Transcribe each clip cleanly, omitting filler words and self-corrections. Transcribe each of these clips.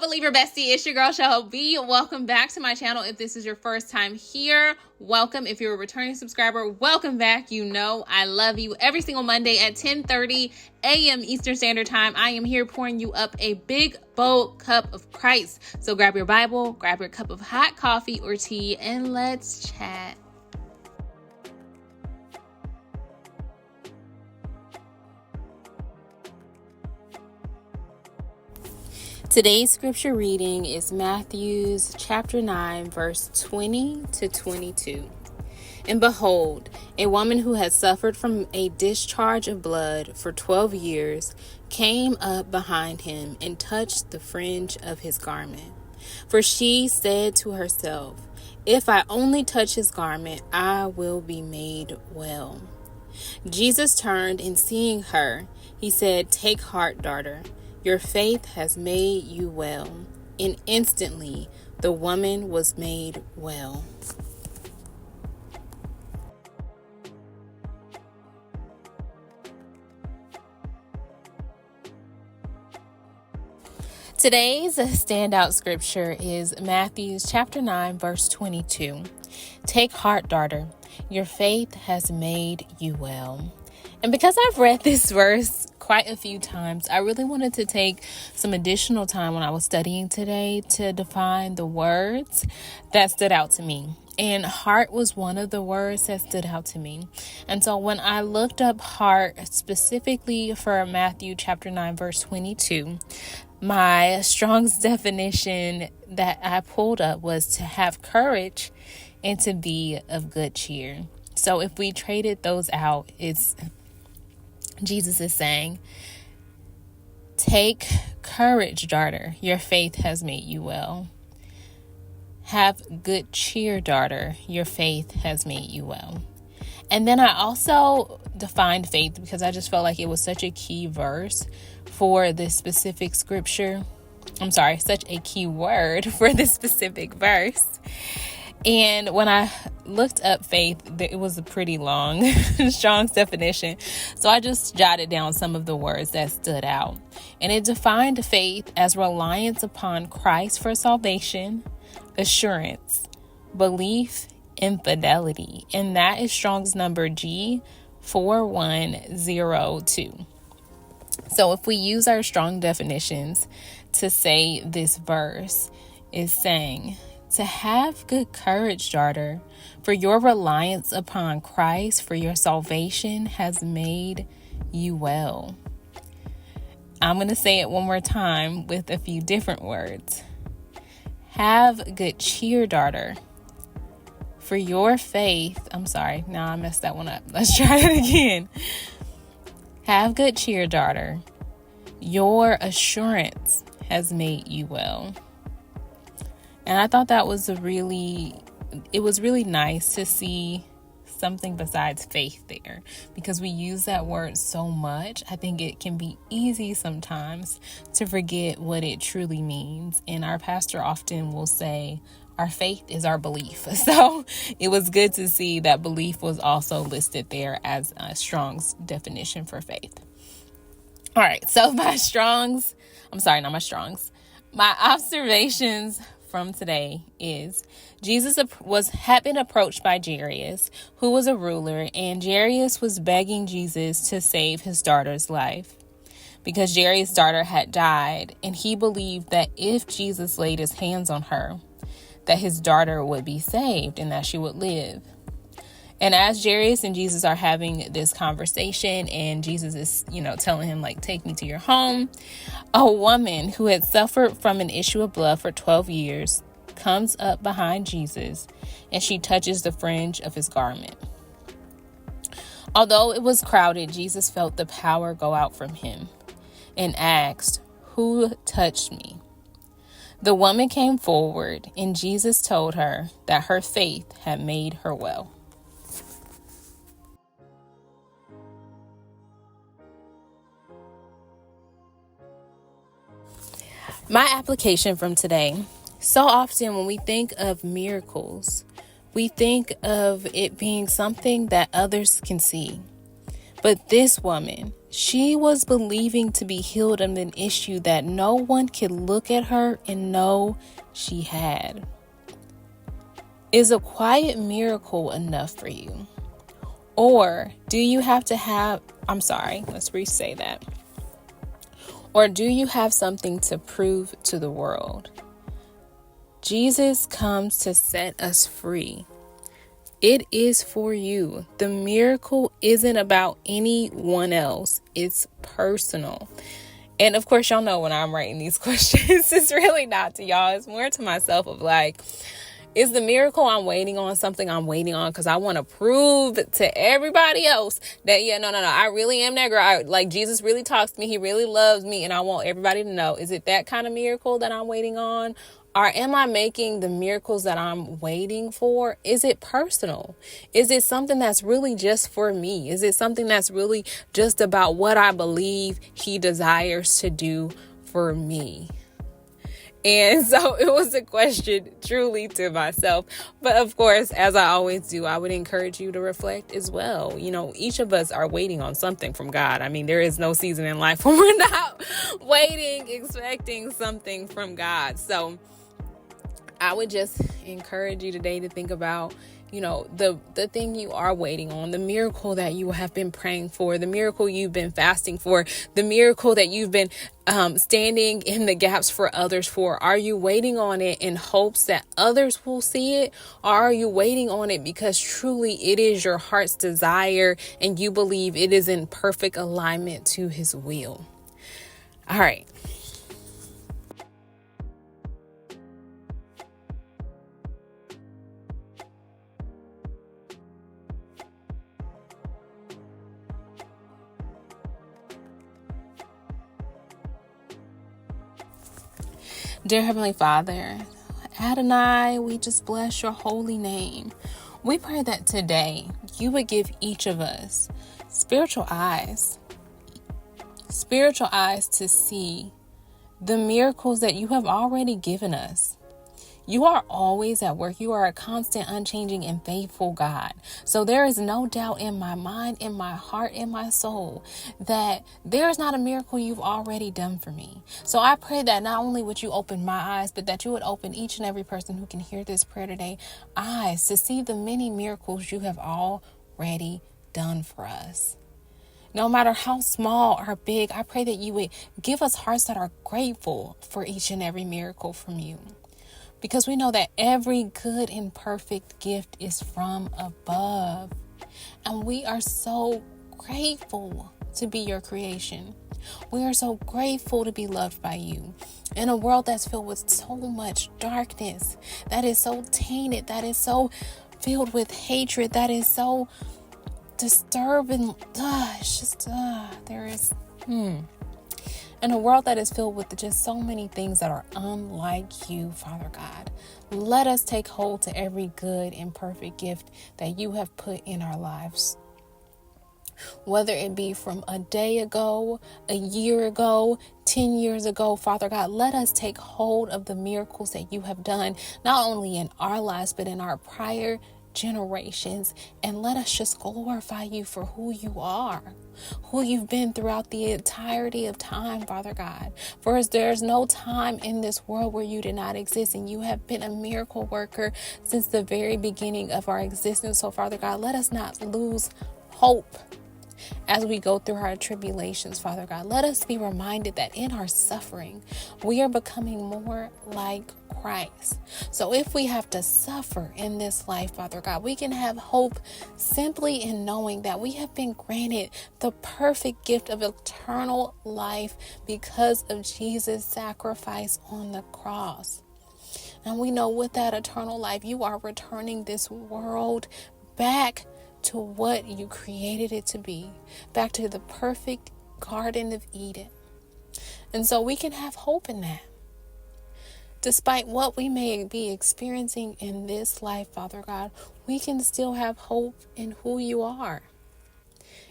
believer bestie, it's your girl Shell B. Welcome back to my channel. If this is your first time here, welcome. If you're a returning subscriber, welcome back. You know I love you. Every single Monday at 10:30 a.m. Eastern Standard Time, I am here pouring you up a big, bold cup of Christ. So grab your Bible, grab your cup of hot coffee or tea, and let's chat. Today's scripture reading is Matthew chapter 9, verse 20 to 22. And behold, a woman who had suffered from a discharge of blood for 12 years came up behind him and touched the fringe of his garment. For she said to herself, "If I only touch his garment, I will be made well." Jesus turned and seeing her, he said, "Take heart, daughter. Your faith has made you well." And instantly the woman was made well. Today's standout scripture is Matthew chapter 9, verse 22. Take heart, daughter. Your faith has made you well. And because I've read this verse quite a few times, I really wanted to take some additional time when I was studying today to define the words that stood out to me. And heart was one of the words that stood out to me. And so when I looked up heart specifically for Matthew chapter 9, verse 22, my Strong's definition that I pulled up was to have courage and to be of good cheer. So if we traded those out, Jesus is saying, take courage, daughter. Your faith has made you well. Have good cheer, daughter. Your faith has made you well. And then I also defined faith because I just felt like it was such a key verse for this specific scripture. Such a key word for this specific verse. And when I looked up faith, it was a pretty long Strong's definition. So I just jotted down some of the words that stood out. And it defined faith as reliance upon Christ for salvation, assurance, belief, and fidelity. And that is Strong's number G4102. So if we use our Strong definitions to say this verse is saying, to have good courage, daughter, for your reliance upon Christ for your salvation has made you well. I'm going to say it one more time with a few different words. Have good cheer, daughter, for your faith. I messed that one up. Let's try it again. Have good cheer, daughter. Your assurance has made you well. And I thought that was really nice to see something besides faith there, because we use that word so much. I think it can be easy sometimes to forget what it truly means. And our pastor often will say, our faith is our belief. So it was good to see that belief was also listed there as a Strong's definition for faith. All right. So my observations from today is Jesus had been approached by Jairus, who was a ruler, and Jairus was begging Jesus to save his daughter's life because Jairus' daughter had died, and he believed that if Jesus laid his hands on her, that his daughter would be saved and that she would live. And as Jairus and Jesus are having this conversation, and Jesus is, telling him, take me to your home, a woman who had suffered from an issue of blood for 12 years comes up behind Jesus, and she touches the fringe of his garment. Although it was crowded, Jesus felt the power go out from him and asked, "Who touched me?" The woman came forward, and Jesus told her that her faith had made her well. My application from today: so often when we think of miracles, we think of it being something that others can see. But this woman, she was believing to be healed of an issue that no one could look at her and know she had. Is a quiet miracle enough for you? Or do you have to have, let's re-say that. Or do you have something to prove to the world? Jesus comes to set us free. It is for you. The miracle isn't about anyone else. It's personal. And of course, y'all know when I'm writing these questions, it's really not to y'all. It's more to myself of like, is the miracle I'm waiting on something I'm waiting on because I want to prove to everybody else that, no, I really am that girl. Like Jesus really talks to me. He really loves me. And I want everybody to know. Is it that kind of miracle that I'm waiting on? Or am I making the miracles that I'm waiting for? Is it personal? Is it something that's really just for me? Is it something that's really just about what I believe he desires to do for me? And so it was a question truly to myself. But of course, as I always do, I would encourage you to reflect as well. Each of us are waiting on something from God. I mean, there is no season in life when we're not waiting, expecting something from God. So I would just encourage you today to think about, the thing you are waiting on, the miracle that you have been praying for, the miracle you've been fasting for, the miracle that you've been standing in the gaps for others for. Are you waiting on it in hopes that others will see it? Or are you waiting on it because truly it is your heart's desire and you believe it is in perfect alignment to his will? All right. Dear Heavenly Father, Adonai, we just bless your holy name. We pray that today you would give each of us spiritual eyes to see the miracles that you have already given us. You are always at work. You are a constant, unchanging, and faithful God. So there is no doubt in my mind, in my heart, in my soul that there is not a miracle you've already done for me. So I pray that not only would you open my eyes, but that you would open each and every person who can hear this prayer today eyes to see the many miracles you have already done for us. No matter how small or big, I pray that you would give us hearts that are grateful for each and every miracle from you. Because we know that every good and perfect gift is from above. And we are so grateful to be your creation. We are so grateful to be loved by you. In a world that's filled with so much darkness, that is so tainted, that is so filled with hatred, that is so disturbing. In a world that is filled with just so many things that are unlike you, Father God, let us take hold to every good and perfect gift that you have put in our lives. Whether it be from a day ago, a year ago, 10 years ago, Father God, let us take hold of the miracles that you have done, not only in our lives, but in our prior generations, and let us just glorify you for who you are, who you've been throughout the entirety of time, Father God. For there's no time in this world where you did not exist, and you have been a miracle worker since the very beginning of our existence. So, Father God, let us not lose hope as we go through our tribulations, Father God. Let us be reminded that in our suffering, we are becoming more like Christ. So if we have to suffer in this life, Father God, we can have hope simply in knowing that we have been granted the perfect gift of eternal life because of Jesus' sacrifice on the cross. And we know with that eternal life, you are returning this world back to what you created it to be, back to the perfect Garden of Eden. And so we can have hope in that. Despite what we may be experiencing in this life, Father God, we can still have hope in who you are,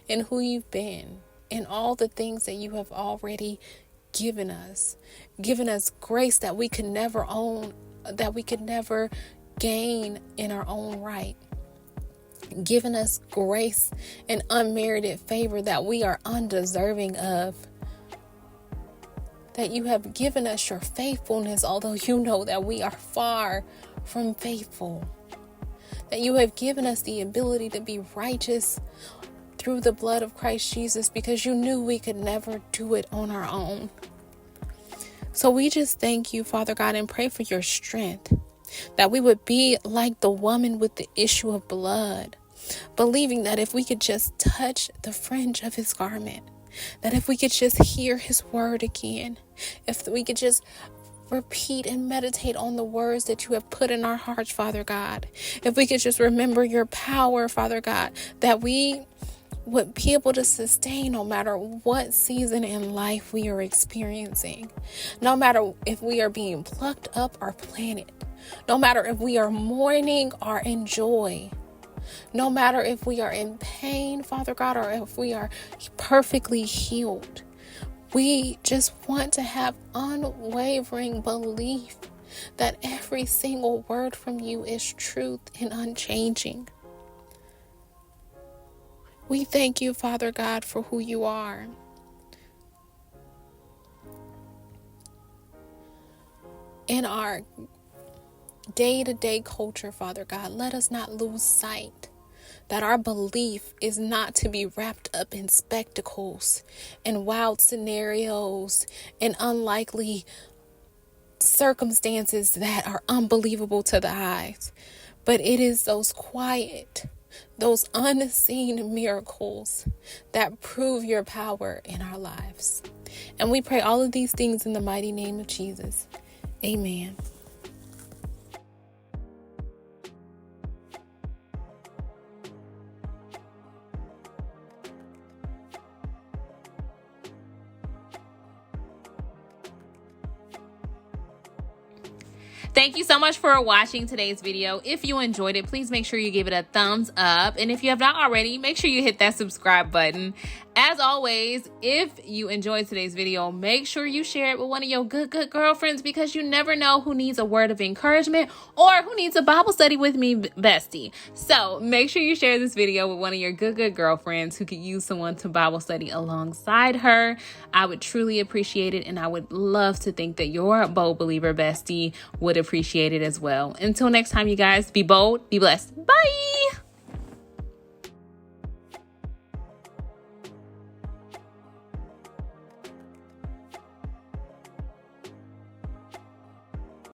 in who you've been, in all the things that you have already given us grace that we could never own, that we could never gain in our own right. giving us grace and unmerited favor that we are undeserving of. That you have given us your faithfulness, although you know that we are far from faithful. That you have given us the ability to be righteous through the blood of Christ Jesus, because you knew we could never do it on our own. So we just thank you, Father God, and pray for your strength, that we would be like the woman with the issue of blood, believing that if we could just touch the fringe of his garment, that if we could just hear his word again, if we could just repeat and meditate on the words that you have put in our hearts, Father God, if we could just remember your power, Father God, that we would be able to sustain no matter what season in life we are experiencing, no matter if we are being plucked up or planted, no matter if we are mourning or in joy, no matter if we are in pain, Father God, or if we are perfectly healed. We just want to have unwavering belief that every single word from you is truth and unchanging. We thank you, Father God, for who you are. In our day-to-day culture, Father God, let us not lose sight that our belief is not to be wrapped up in spectacles and wild scenarios and unlikely circumstances that are unbelievable to the eyes, but it is those quiet, those unseen miracles that prove your power in our lives. And we pray all of these things in the mighty name of Jesus. Amen. Thank you so much for watching today's video. If you enjoyed it, please make sure you give it a thumbs up. And if you have not already, make sure you hit that subscribe button. As always, if you enjoyed today's video, make sure you share it with one of your good girlfriends, because you never know who needs a word of encouragement or who needs a Bible study with me, bestie. So make sure you share this video with one of your good girlfriends who could use someone to Bible study alongside her. I would truly appreciate it, and I would love to think that your bold believer bestie would appreciate it as well. Until next time, you guys, be bold, be blessed. Bye.